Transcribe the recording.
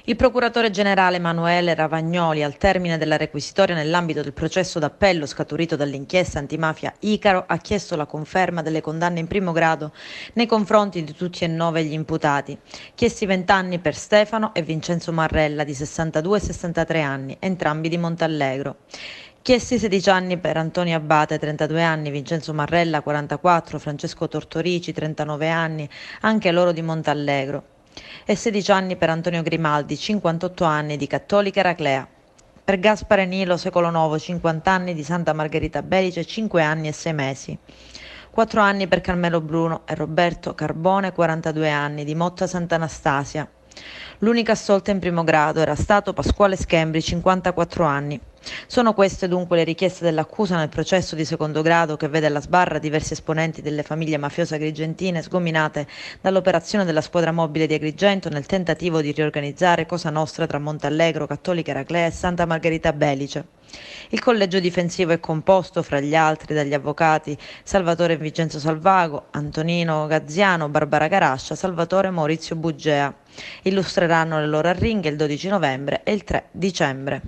Il procuratore generale Emanuele Ravagnoli, al termine della requisitoria nell'ambito del processo d'appello scaturito dall'inchiesta antimafia Icaro, ha chiesto la conferma delle condanne in primo grado nei confronti di tutti e 9 gli imputati, chiesti 20 anni per Stefano e Vincenzo Marrella di 62 e 63 anni, entrambi di Montallegro. Chiesti 16 anni per Antonio Abbate, 32 anni, Vincenzo Marrella, 44, Francesco Tortorici, 39 anni, anche loro di Montallegro, e 16 anni per Antonio Grimaldi, 58 anni, di Cattolica Eraclea. Per Gaspare Nilo Secolo Novo, 50 anni, di Santa Margherita Belice, 5 anni e 6 mesi. 4 anni per Carmelo Bruno e Roberto Carbone, 42 anni, di Motta Sant'Anastasia. L'unica assolta in primo grado era stato Pasquale Schembri, 54 anni. Sono queste dunque le richieste dell'accusa nel processo di secondo grado che vede alla sbarra diversi esponenti delle famiglie mafiose agrigentine sgominate dall'operazione della squadra mobile di Agrigento nel tentativo di riorganizzare Cosa Nostra tra Montallegro, Cattolica Eraclea e Santa Margherita Belice. Il collegio difensivo è composto, fra gli altri, dagli avvocati Salvatore Vincenzo Salvago, Antonino Gazziano, Barbara Carascia, Salvatore Maurizio Buggea. Illustreranno le loro arringhe il 12 novembre e il 3 dicembre.